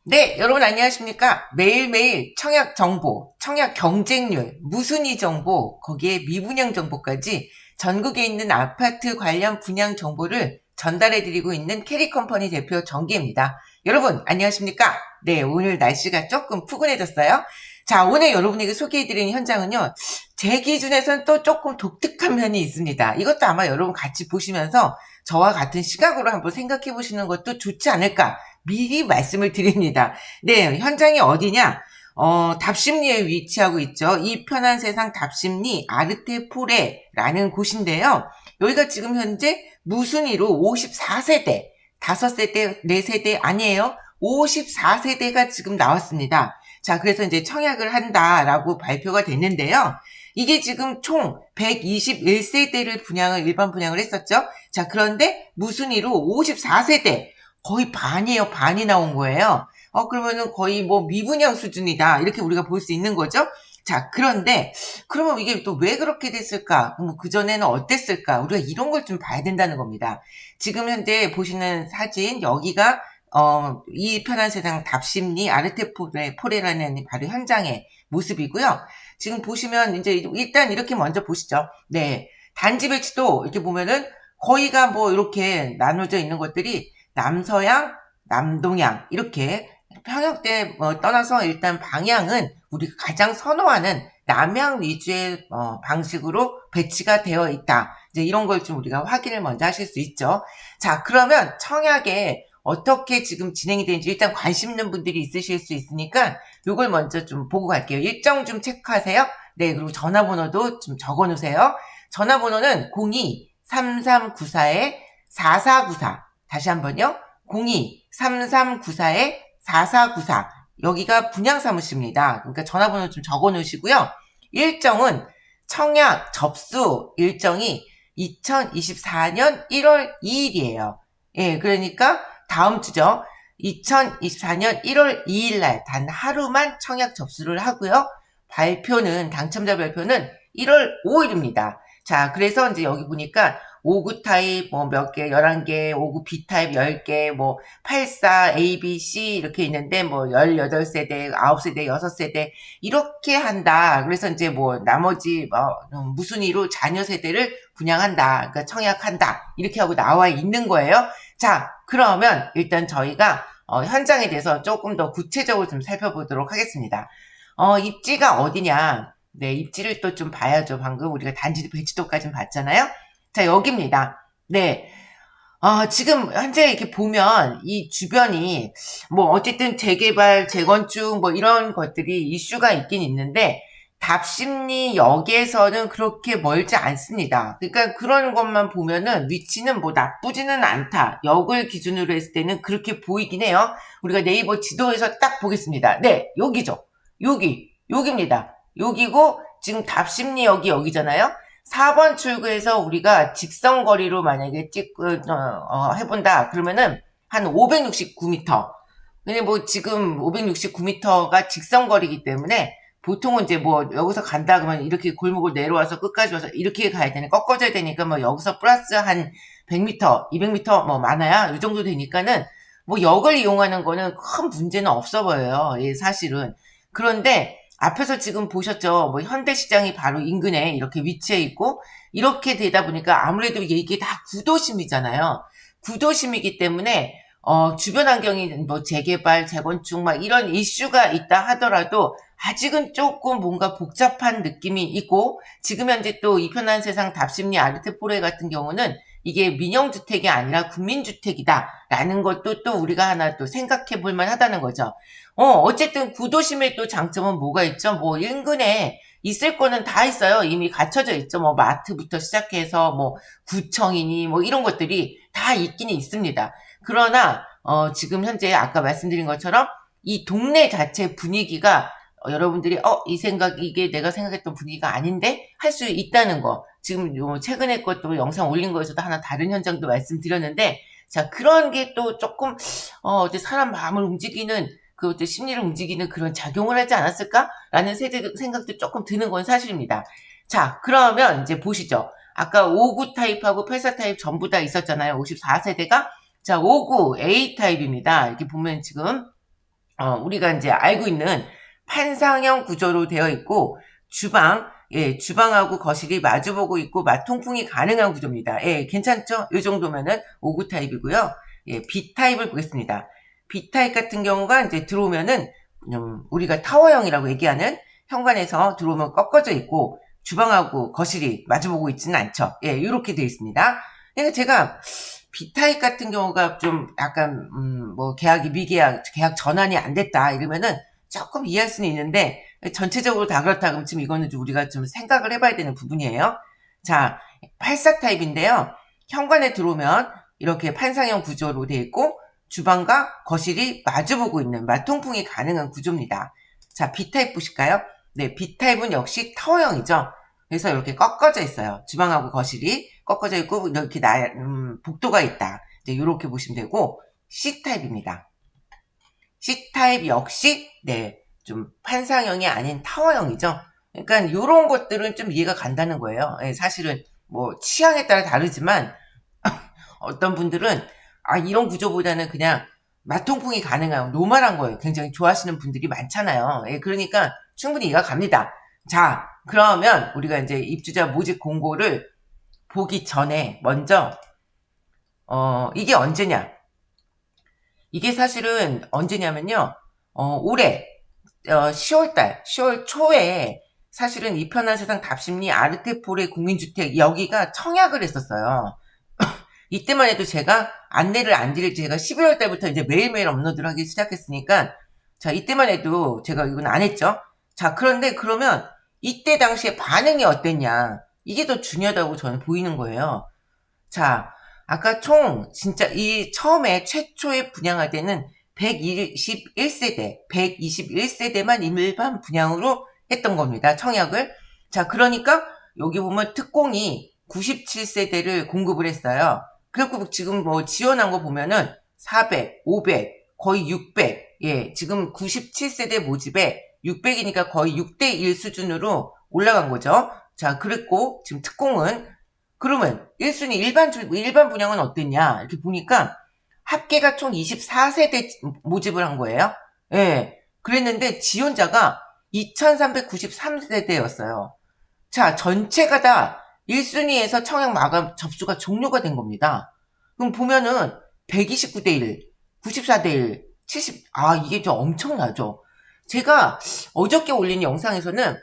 네, 여러분 안녕하십니까? 매일매일 청약 정보, 청약 경쟁률, 무순위 정보, 거기에 미분양 정보까지 전국에 있는 아파트 관련 분양 정보를 전달해드리고 있는 캐리컴퍼니 대표 정기입니다. 여러분 안녕하십니까? 네, 오늘 날씨가 조금 푸근해졌어요. 자, 오늘 여러분에게 소개해드리는 현장은요, 제 기준에서는 또 조금 독특한 면이 있습니다. 이것도 아마 여러분 같이 보시면서 저와 같은 시각으로 한번 생각해 보시는 것도 좋지 않을까 미리 말씀을 드립니다. 네, 현장이 어디냐? 답심리에 위치하고 있죠. 이 편한 세상 답심리 아르테포레라는 곳인데요. 여기가 지금 현재 무순위로 54세대, 5세대, 4세대 아니에요. 54세대가 지금 나왔습니다. 자, 그래서 이제 청약을 한다라고 발표가 됐는데요. 이게 지금 총 121세대를 일반 분양을 했었죠. 자, 그런데 무순위로 54세대, 거의 반이에요. 반이 나온 거예요. 그러면은 거의 뭐 미분양 수준이다. 이렇게 우리가 볼 수 있는 거죠. 자, 그런데, 그러면 이게 또 왜 그렇게 됐을까? 뭐, 그전에는 어땠을까? 우리가 이런 걸 좀 봐야 된다는 겁니다. 지금 현재 보시는 사진, 여기가, 이 편한 세상 답심리 아르테포레라는 바로 현장의 모습이고요. 지금 보시면 이제 일단 이렇게 먼저 보시죠. 네. 단지 배치도 이렇게 보면은 거의가 뭐 이렇게 나눠져 있는 것들이 남서양, 남동양 이렇게 평역대 떠나서 일단 방향은 우리가 가장 선호하는 남양 위주의 방식으로 배치가 되어 있다. 이제 이런 걸 좀 우리가 확인을 먼저 하실 수 있죠. 자, 그러면 청약에 어떻게 지금 진행이 되는지 일단 관심 있는 분들이 있으실 수 있으니까 이걸 먼저 좀 보고 갈게요. 일정 좀 체크하세요. 네, 그리고 전화번호도 좀 적어 놓으세요. 전화번호는 02-3394-4494. 다시 한번요. 02-3394-4494. 여기가 분양사무실입니다. 그러니까 전화번호 좀 적어 놓으시고요. 일정은 청약 접수 일정이 2024년 1월 2일이에요. 예, 그러니까 다음 주죠. 2024년 1월 2일 날 단 하루만 청약 접수를 하고요. 당첨자 발표는 1월 5일입니다. 자, 그래서 이제 여기 보니까 5구 타입 뭐 몇 개, 11개, 5구 B 타입 10개, 뭐 84, A, B, C 이렇게 있는데 뭐 18세대, 9세대, 6세대 이렇게 한다. 그래서 이제 뭐 나머지 무순위로 자녀 세대를 분양한다. 그러니까 청약한다. 이렇게 하고 나와 있는 거예요. 자, 그러면 일단 저희가 현장에 대해서 조금 더 구체적으로 좀 살펴보도록 하겠습니다. 입지가 어디냐? 네, 입지를 또 좀 봐야죠. 방금 우리가 단지 배치도까지는 봤잖아요. 자, 여기입니다. 네. 지금 현재 이렇게 보면 이 주변이 뭐 어쨌든 재개발, 재건축 뭐 이런 것들이 이슈가 있긴 있는데 답심리역에서는 그렇게 멀지 않습니다. 그러니까 그런 것만 보면은 위치는 뭐 나쁘지는 않다. 역을 기준으로 했을 때는 그렇게 보이긴 해요. 우리가 네이버 지도에서 딱 보겠습니다. 네, 여기죠. 여기입니다. 여기고 지금 답심리역이 여기잖아요. 4번 출구에서 우리가 직선거리로 만약에 해본다. 그러면은 한 569m. 근데 뭐 지금 569m가 직선거리이기 때문에 보통은 이제 뭐 여기서 간다 그러면 이렇게 골목을 내려와서 끝까지 와서 이렇게 가야 되니 꺾어져야 되니까 뭐 여기서 플러스 한 100m, 200m 뭐 많아야 이 정도 되니까는 뭐 역을 이용하는 거는 큰 문제는 없어 보여요. 예, 사실은. 그런데 앞에서 지금 보셨죠? 뭐 현대시장이 바로 인근에 이렇게 위치해 있고 이렇게 되다 보니까 아무래도 이게 다 구도심이잖아요. 구도심이기 때문에 주변 환경이 뭐 재개발, 재건축 막 이런 이슈가 있다 하더라도 아직은 조금 뭔가 복잡한 느낌이 있고 지금 현재 또 이 편한 세상 답심리 아르테포레 같은 경우는 이게 민영주택이 아니라 국민주택이다라는 것도 또 우리가 하나 또 생각해 볼 만하다는 거죠. 어쨌든 구도심의 또 장점은 뭐가 있죠? 뭐 인근에 있을 거는 다 있어요. 이미 갖춰져 있죠. 뭐 마트부터 시작해서 뭐 구청이니 뭐 이런 것들이 다 있기는 있습니다. 그러나 지금 현재 아까 말씀드린 것처럼 이 동네 자체 분위기가 여러분들이 이게 내가 생각했던 분위기가 아닌데 할 수 있다는 거. 지금 최근에 것도 영상 올린 거에서도 하나 다른 현장도 말씀드렸는데 자, 그런 게 또 조금 사람 마음을 움직이는 그 심리를 움직이는 그런 작용을 하지 않았을까라는 생각도 조금 드는 건 사실입니다. 자, 그러면 이제 보시죠. 아까 59 타입하고 84 타입 전부 다 있었잖아요. 54세대가. 자, 59 A 타입입니다. 이렇게 보면 지금 우리가 이제 알고 있는 판상형 구조로 되어 있고, 주방하고 거실이 마주보고 있고, 마통풍이 가능한 구조입니다. 예, 괜찮죠? 이 정도면은 5구 타입이고요. 예, B타입을 보겠습니다. B타입 같은 경우가 이제 들어오면은, 우리가 타워형이라고 얘기하는 현관에서 들어오면 꺾어져 있고, 주방하고 거실이 마주보고 있지는 않죠. 예, 이렇게 되어 있습니다. 그러니까 제가 B타입 같은 경우가 좀 약간 뭐 계약이 미계약, 계약 전환이 안 됐다 이러면은 조금 이해할 수는 있는데, 전체적으로 다 그렇다 그러면 지금 이거는 좀 우리가 좀 생각을 해봐야 되는 부분이에요. 자, 84 타입인데요. 현관에 들어오면 이렇게 판상형 구조로 되어 있고, 주방과 거실이 마주보고 있는 마통풍이 가능한 구조입니다. 자, B타입 보실까요? 네, B타입은 역시 타워형이죠. 그래서 이렇게 꺾어져 있어요. 주방하고 거실이 꺾어져 있고 이렇게 복도가 있다. 이제 이렇게 보시면 되고, C타입입니다. C타입 역시 네, 좀 판상형이 아닌 타워형이죠. 그러니까 이런 것들은 좀 이해가 간다는 거예요. 예, 사실은 뭐 취향에 따라 다르지만 어떤 분들은 이런 구조보다는 그냥 마통풍이 가능한 노멀한 거예요. 굉장히 좋아하시는 분들이 많잖아요. 예, 그러니까 충분히 이해가 갑니다. 자, 그러면 우리가 이제 입주자 모집 공고를 보기 전에 먼저 이게 언제냐? 이게 사실은 언제냐면요. 올해 10월 초에 사실은 이 편한 세상 답심리 아르테폴의 국민주택 여기가 청약을 했었어요. 이때만 해도 제가 안내를 안 드릴 제가 12월 달부터 이제 매일매일 업로드를 하기 시작했으니까, 자, 이때만 해도 제가 이건 안 했죠. 자, 그런데 그러면 이때 당시에 반응이 어땠냐? 이게 더 중요하다고 저는 보이는 거예요. 자, 아까 진짜 이 처음에 최초에 분양할 때는 121세대만 일반 분양으로 했던 겁니다. 청약을. 자, 그러니까 여기 보면 특공이 97세대를 공급을 했어요. 그리고 지금 뭐 지원한 거 보면은 400, 500, 거의 600. 예, 지금 97세대 모집에 600이니까 거의 6대1 수준으로 올라간 거죠. 자, 그랬고 지금 특공은 그러면 1순위 일반 분양은 어땠냐? 이렇게 보니까 합계가 총 24세대 모집을 한 거예요. 예. 그랬는데 지원자가 2393세대였어요. 자, 전체가 다 1순위에서 청약 마감 접수가 종료가 된 겁니다. 그럼 보면은 129대 1, 94대 1, 70, 이게 좀 엄청나죠. 제가 어저께 올린 영상에서는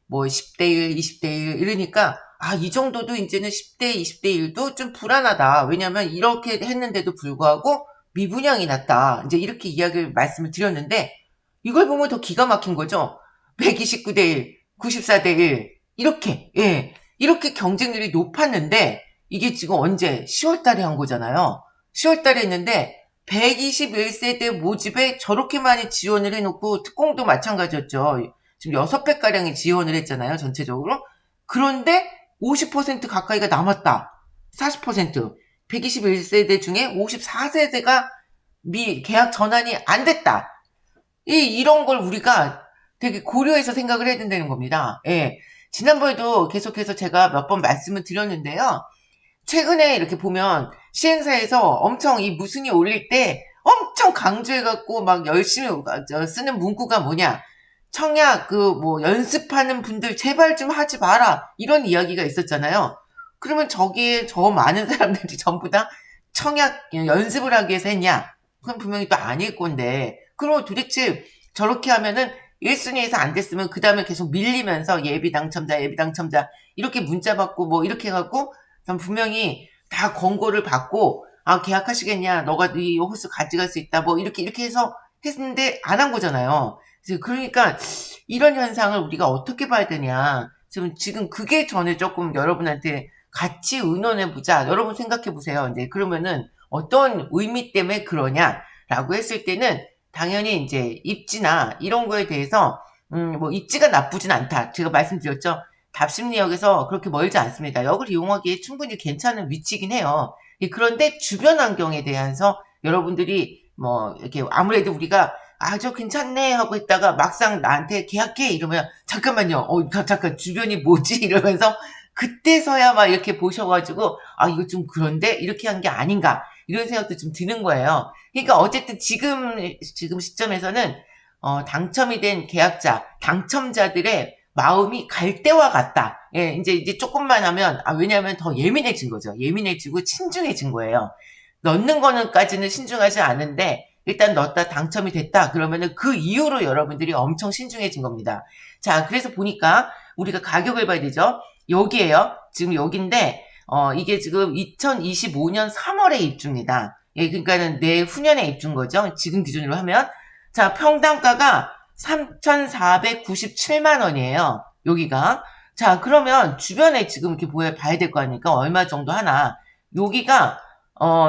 뭐 10대 1, 20대 1 이러니까 이 정도도 이제는 10대, 20대 1도 좀 불안하다. 왜냐면 이렇게 했는데도 불구하고 미분양이 났다. 이제 이렇게 말씀을 드렸는데, 이걸 보면 더 기가 막힌 거죠. 129대 1, 94대 1, 이렇게 경쟁률이 높았는데, 이게 지금 언제? 10월 달에 한 거잖아요. 10월 달에 했는데, 121세대 모집에 저렇게 많이 지원을 해놓고, 특공도 마찬가지였죠. 지금 6배가량이 지원을 했잖아요, 전체적으로. 그런데 50% 가까이가 남았다. 40%. 121세대 중에 54세대가 계약 전환이 안 됐다. 이런 걸 우리가 되게 고려해서 생각을 해야 된다는 겁니다. 예. 지난번에도 계속해서 제가 몇 번 말씀을 드렸는데요. 최근에 이렇게 보면 시행사에서 엄청 이 무순위 올릴 때 엄청 강조해갖고 막 열심히 쓰는 문구가 뭐냐. 청약 연습하는 분들 제발 좀 하지 마라 이런 이야기가 있었잖아요. 그러면 저기에 저 많은 사람들이 전부 다 청약 연습을 하기 위해서 했냐? 그건 분명히 또 아닐 건데, 그럼 도대체 저렇게 하면은 1순위에서 안 됐으면 그 다음에 계속 밀리면서 예비 당첨자 이렇게 문자 받고 뭐 이렇게 해갖고 분명히 다 권고를 받고 계약하시겠냐? 너가 이 호수 가져갈 수 있다 뭐 이렇게 해서 했는데 안 한 거잖아요. 그러니까 이런 현상을 우리가 어떻게 봐야 되냐. 지금 그게 저는 조금 여러분한테 같이 의논해보자. 여러분 생각해보세요. 이제 그러면은 어떤 의미 때문에 그러냐라고 했을 때는 당연히 이제 입지나 이런 거에 대해서 뭐 입지가 나쁘진 않다. 제가 말씀드렸죠. 답심리역에서 그렇게 멀지 않습니다. 역을 이용하기에 충분히 괜찮은 위치이긴 해요. 그런데 주변 환경에 대해서 여러분들이 뭐 이렇게 아무래도 우리가 저 괜찮네 하고 있다가 막상 나한테 계약해 이러면 잠깐만요. 잠깐 주변이 뭐지 이러면서 그때서야 막 이렇게 보셔가지고 이거 좀 그런데 이렇게 한 게 아닌가 이런 생각도 좀 드는 거예요. 그러니까 어쨌든 지금 시점에서는 당첨이 된 계약자, 당첨자들의 마음이 갈대와 같다. 예, 이제 조금만 하면, 왜냐하면 더 예민해진 거죠. 예민해지고 신중해진 거예요. 넣는 거는까지는 신중하지 않은데, 일단 넣었다 당첨이 됐다. 그러면은 그 이후로 여러분들이 엄청 신중해진 겁니다. 자, 그래서 보니까 우리가 가격을 봐야 되죠. 여기에요. 지금 여기인데, 이게 지금 2025년 3월에 입주입니다. 예, 그러니까는 내후년에 입주인 거죠. 지금 기준으로 하면. 자, 평당가가 3,497만 원이에요. 여기가. 자, 그러면 주변에 지금 이렇게 봐야 될 거 아닙니까? 얼마 정도 하나. 여기가,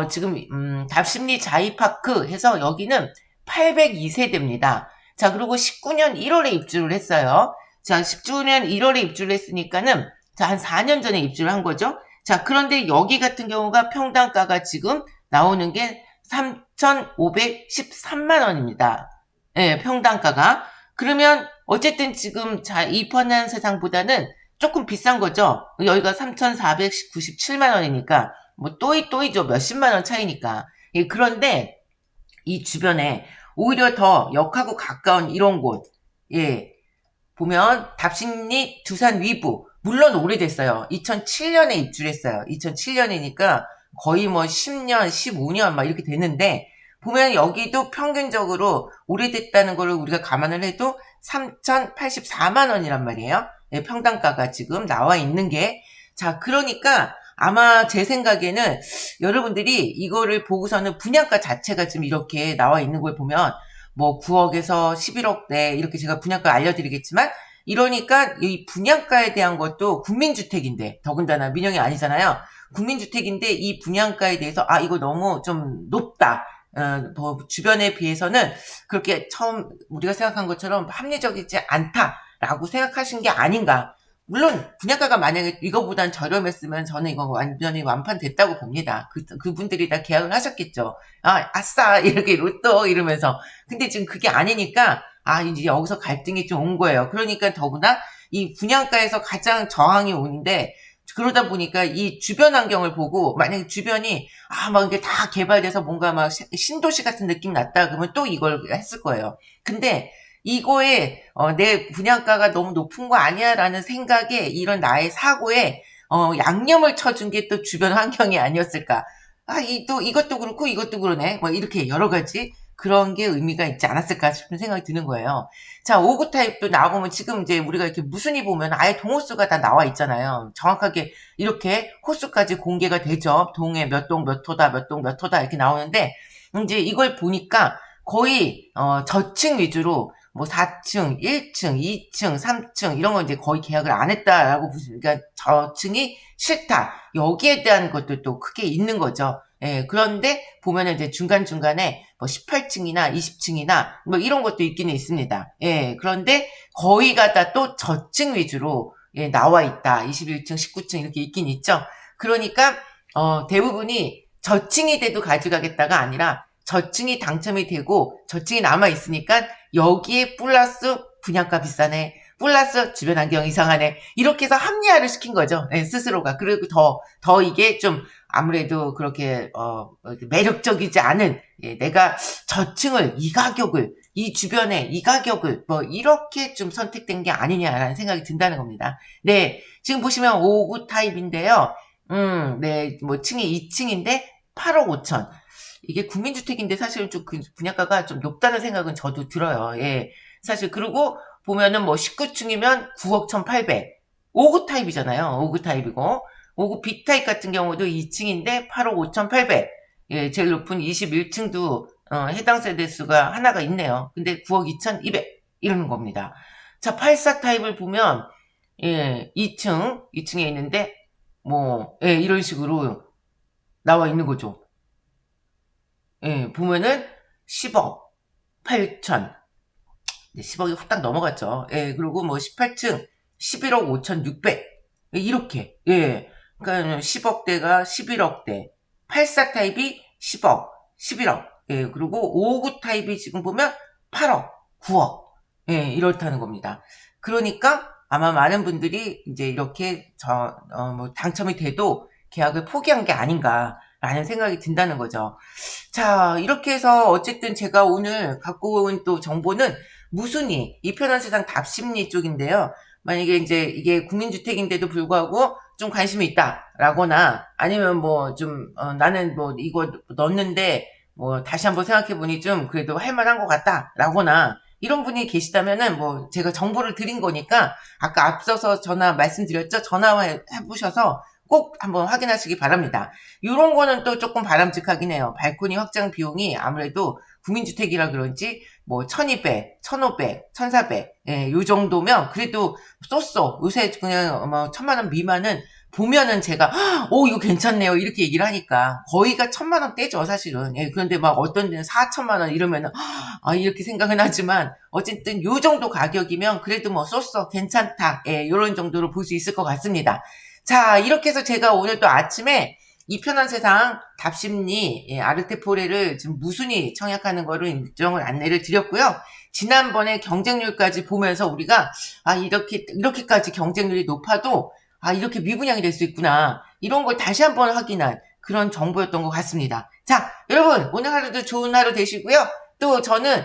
지금, 답심리 자이파크 해서 여기는 802세대입니다. 자, 그리고 19년 1월에 입주를 했어요. 자, 19년 1월에 입주를 했으니까는, 자, 한 4년 전에 입주를 한 거죠. 자, 그런데 여기 같은 경우가 평당가가 지금 나오는 게 3,513만 원입니다. 예, 평당가가. 그러면 어쨌든 지금 입헌한 세상보다는 조금 비싼 거죠. 여기가 3,497만 원이니까 뭐 또이죠. 몇십만 원 차이니까. 예, 그런데 이 주변에 오히려 더 역하고 가까운 이런 곳. 예. 보면 답심리 두산 위브. 물론 오래됐어요. 2007년에 입주를 했어요. 2007년이니까 거의 뭐 10년, 15년 막 이렇게 됐는데 보면 여기도 평균적으로 오래됐다는 걸 우리가 감안을 해도 3,084만 원이란 말이에요. 예, 평당가가 지금 나와 있는 게. 자, 그러니까 아마 제 생각에는 여러분들이 이거를 보고서는 분양가 자체가 지금 이렇게 나와 있는 걸 보면 뭐 9억에서 11억대 이렇게 제가 분양가 알려드리겠지만 이러니까 이 분양가에 대한 것도 국민주택인데 더군다나 민영이 아니잖아요. 국민주택인데 이 분양가에 대해서 이거 너무 좀 높다. 뭐 주변에 비해서는 그렇게 처음 우리가 생각한 것처럼 합리적이지 않다라고 생각하신 게 아닌가. 물론 분양가가 만약에 이거보단 저렴했으면 저는 이거 완전히 완판됐다고 봅니다. 그분들이 다 계약을 하셨겠죠. 아싸 이렇게 로또 이러면서. 근데 지금 그게 아니니까 이제 여기서 갈등이 좀 온 거예요. 그러니까 더구나 이 분양가에서 가장 저항이 오는데 그러다 보니까 이 주변 환경을 보고 만약에 주변이 막 이게 다 개발돼서 뭔가 막 신도시 같은 느낌 났다 그러면 또 이걸 했을 거예요. 근데 이거에 내 분양가가 너무 높은 거 아니야 라는 생각에 이런 나의 사고에 양념을 쳐준 게 또 주변 환경이 아니었을까. 이것도 그렇고 이것도 그러네. 뭐 이렇게 여러 가지 그런 게 의미가 있지 않았을까 싶은 생각이 드는 거예요. 자, 5구 타입도 나와보면 지금 이제 우리가 이렇게 무순히 보면 아예 동호수가 다 나와 있잖아요. 정확하게 이렇게 호수까지 공개가 되죠. 동에 몇 동 몇 호다, 몇 동 몇 호다 이렇게 나오는데 이제 이걸 보니까 거의 저층 위주로 뭐 4층, 1층, 2층, 3층 이런 거 이제 거의 계약을 안 했다라고 보시니까 저층이 싫다. 여기에 대한 것도 또 크게 있는 거죠. 예, 그런데 보면은 이제 중간중간에 뭐 18층이나 20층이나 뭐 이런 것도 있기는 있습니다. 예, 그런데 거의가 다 또 저층 위주로 예, 나와 있다. 21층, 19층 이렇게 있긴 있죠. 그러니까 대부분이 저층이 돼도 가져가겠다가 아니라 저층이 당첨이 되고 저층이 남아 있으니까 여기에 플러스 분양가 비싸네. 플러스 주변 환경 이상하네. 이렇게 해서 합리화를 시킨 거죠. 네, 스스로가. 그리고 더 이게 좀 아무래도 그렇게 매력적이지 않은 내가 저층을 이 가격을 이 주변에 이 가격을 뭐 이렇게 좀 선택된 게 아니냐라는 생각이 든다는 겁니다. 네, 지금 보시면 5구 타입인데요. 네, 뭐 층이 2층인데 8억 5천. 이게 국민주택인데 사실 좀 그 분양가가 좀 높다는 생각은 저도 들어요. 예. 사실 그리고 보면은 뭐 19층이면 9억 1,800. 5구 타입이잖아요. 5구 타입이고. 5구 B 타입 같은 경우도 2층인데 8억 5,800. 예, 제일 높은 21층도 해당 세대 수가 하나가 있네요. 근데 9억 2,200 이러는 겁니다. 자, 84 타입을 보면 예, 2층에 있는데 뭐 예, 이런 식으로 나와 있는 거죠. 예, 보면은 10억 8천. 10억이 후딱 넘어갔죠. 예, 그리고 뭐 18층 11억 5,600. 이렇게. 예. 그러니까 10억대가 11억대. 84 타입이 10억, 11억. 예, 그리고 59 타입이 지금 보면 8억, 9억. 예, 이렇다는 겁니다. 그러니까 아마 많은 분들이 이제 이렇게 뭐 당첨이 돼도 계약을 포기한 게 아닌가. 라는 생각이 든다는 거죠. 자, 이렇게 해서 어쨌든 제가 오늘 갖고 온 또 정보는 무순위, 이 편한 세상 답심리 쪽인데요. 만약에 이제 이게 국민주택인데도 불구하고 좀 관심이 있다라거나 아니면 뭐 좀 나는 뭐 이거 넣었는데 뭐 다시 한번 생각해보니 좀 그래도 할만한 것 같다라거나 이런 분이 계시다면은 뭐 제가 정보를 드린 거니까 아까 앞서서 전화 말씀드렸죠. 전화해 보셔서 꼭 한번 확인하시기 바랍니다. 이런 거는 또 조금 바람직하긴 해요. 발코니 확장 비용이 아무래도 국민주택이라 그런지 뭐 1200, 1500, 1400, 예, 요 정도면 그래도 쏘쏘 요새 그냥 뭐 1000만 원 미만은 보면은 제가 이거 괜찮네요 이렇게 얘기를 하니까 거의가 1000만 원대죠 사실은. 예, 그런데 막 어떤 데는 4천만 원 이러면은 이렇게 생각은 하지만 어쨌든 요 정도 가격이면 그래도 뭐 쏘쏘 괜찮다, 예, 요런 정도로 볼 수 있을 것 같습니다. 자, 이렇게 해서 제가 오늘 또 아침에 이 편한 세상 답심리, 예, 아르테포레를 지금 무순히 청약하는 거를 일정을 안내를 드렸고요. 지난번에 경쟁률까지 보면서 우리가 이렇게까지 경쟁률이 높아도 이렇게 미분양이 될 수 있구나. 이런 걸 다시 한번 확인한 그런 정보였던 것 같습니다. 자, 여러분 오늘 하루도 좋은 하루 되시고요. 또 저는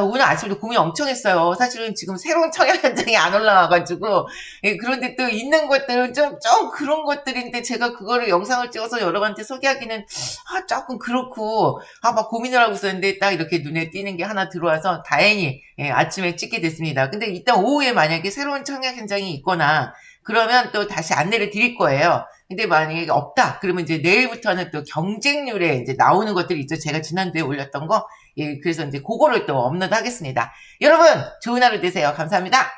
오늘 아침에도 고민 엄청 했어요. 사실은 지금 새로운 청약 현장이 안 올라와가지고, 예, 그런데 또 있는 것들은 좀 그런 것들인데 제가 그거를 영상을 찍어서 여러분한테 소개하기는 조금 그렇고, 막 고민을 하고 있었는데 딱 이렇게 눈에 띄는 게 하나 들어와서 다행히, 예, 아침에 찍게 됐습니다. 근데 이따 오후에 만약에 새로운 청약 현장이 있거나, 그러면 또 다시 안내를 드릴 거예요. 근데 만약에 없다, 그러면 이제 내일부터는 또 경쟁률에 이제 나오는 것들이 있죠. 제가 지난주에 올렸던 거. 예, 그래서 이제 그거를 또 업로드 하겠습니다. 여러분, 좋은 하루 되세요. 감사합니다.